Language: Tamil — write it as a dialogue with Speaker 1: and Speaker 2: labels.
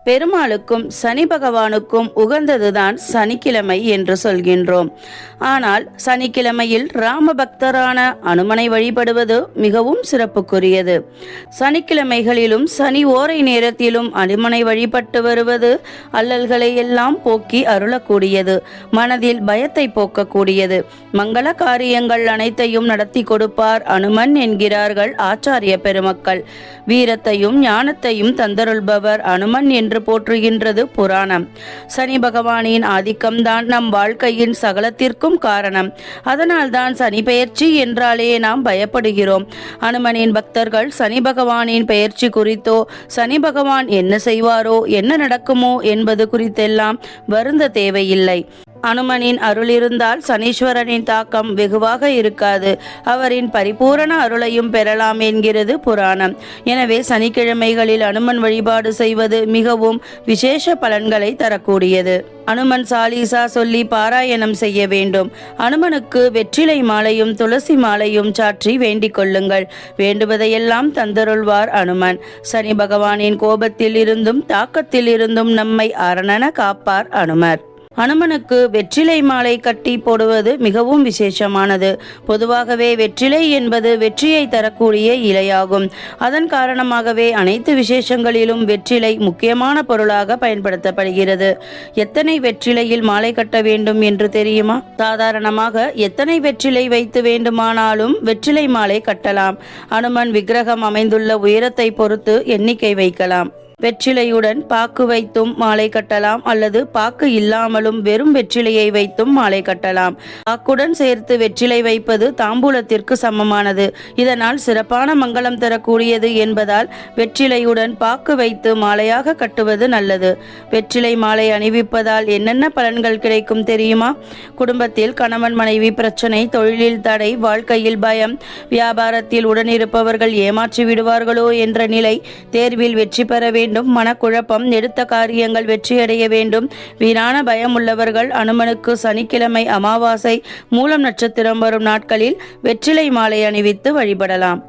Speaker 1: பெருமாளுக்கும் சனி பகவானுக்கும் உகந்ததுதான் சனிக்கிழமை என்று சொல்கின்றோம். ஆனால் சனிக்கிழமையில் ராம பக்தரான அனுமனை வழிபடுவது மிகவும் சிறப்புக்குரியது. சனிக்கிழமைகளிலும் சனி ஓரை நேரத்திலும் அனுமனை வழிபட்டு வருவது அல்லல்களை எல்லாம் போக்கி அருளக்கூடியது, மனதில் பயத்தை போக்கக்கூடியது, மங்கள காரியங்கள் அனைத்தையும் நடத்தி கொடுப்பார் அனுமன் என்கிறார்கள் ஆச்சாரிய பெருமக்கள். வீரத்தையும் ஞானத்தையும் தந்தருள்பவர் அனுமன் என்று போற்றுகின்றது புராணம். சனி பகவானின் ஆதிக்கம்தான் நம் வாழ்க்கையின் சகலத்திற்கும் காரணம். அதனால்தான் சனி பெயர்ச்சி என்றாலே நாம் பயப்படுகிறோம். அனுமனின் பக்தர்கள் சனி பகவானின் பெயர்ச்சி குறித்தோ சனி பகவான் என்ன செய்வாரோ என்ன நடக்குமோ என்பது குறித்தெல்லாம் வருந்த தேவையில்லை. அனுமனின் அருள் இருந்தால் சனீஸ்வரனின் தாக்கம் வெகுவாக இருக்காது. அவரின் பரிபூரண அருளையும் பெறலாம் என்கிறது புராணம். எனவே சனிக்கிழமைகளில் அனுமன் வழிபாடு செய்வது மிகவும் விசேஷ பலன்களை தரக்கூடியது. அனுமன் சாலீசா சொல்லி பாராயணம் செய்ய வேண்டும். அனுமனுக்கு வெற்றிலை மாலையும் துளசி மாலையும் சாற்றி வேண்டிக் கொள்ளுங்கள். வேண்டுவதையெல்லாம் தந்தருள்வார் அனுமன். சனி பகவானின் கோபத்தில் இருந்தும் தாக்கத்தில் இருந்தும் நம்மை அரணென காப்பார் அனுமர். அனுமனுக்கு வெற்றிலை மாலை கட்டி போடுவது மிகவும் விசேஷமானது. பொதுவாகவே வெற்றிலை என்பது வெற்றியை தரக்கூடிய இலையாகும். அதன் காரணமாகவே அனைத்து விசேஷங்களிலும் வெற்றிலை முக்கியமான பொருளாக பயன்படுத்தப்படுகிறது. எத்தனை வெற்றிலையில் மாலை கட்ட வேண்டும் என்று தெரியுமா? சாதாரணமாக எத்தனை வெற்றிலை வைத்து வேண்டுமானாலும் வெற்றிலை மாலை கட்டலாம். அனுமன் விக்கிரகம் அமைந்துள்ள உயரத்தை பொறுத்து எண்ணிக்கை வைக்கலாம். வெற்றிலையுடன் பாக்கு வைத்தும் மாலை கட்டலாம், அல்லது பாக்கு இல்லாமலும் வெறும் வெற்றிலையை வைத்தும் மாலை கட்டலாம். பாக்குடன் சேர்த்து வெற்றிலை வைப்பது தாம்பூலத்திற்கு சமமானது. இதனால் சிறப்பான மங்களம் தரக்கூடியது என்பதால் வெற்றிலையுடன் பாக்கு வைத்து மாலையாக கட்டுவது நல்லது. வெற்றிலை மாலை அணிவிப்பதால் என்னென்ன பலன்கள் கிடைக்கும் தெரியுமா? குடும்பத்தில் கணவன் மனைவி பிரச்சனை, தொழிலில் தடை, வாழ்க்கையில் பயம், வியாபாரத்தில் உடனிருப்பவர்கள் ஏமாற்றி விடுவார்களோ என்ற நிலை, தேர்வில் வெற்றி பெற வேண்டும், மனக்குழப்பம், எடுத்த காரியங்கள் வெற்றியடைய வேண்டும், வீணான பயம் உள்ளவர்கள் அனுமனுக்கு சனிக்கிழமை, அமாவாசை, மூலம் நட்சத்திரம் வரும் நாட்களில் வெற்றிலை மாலை அணிவித்து வழிபடலாம்.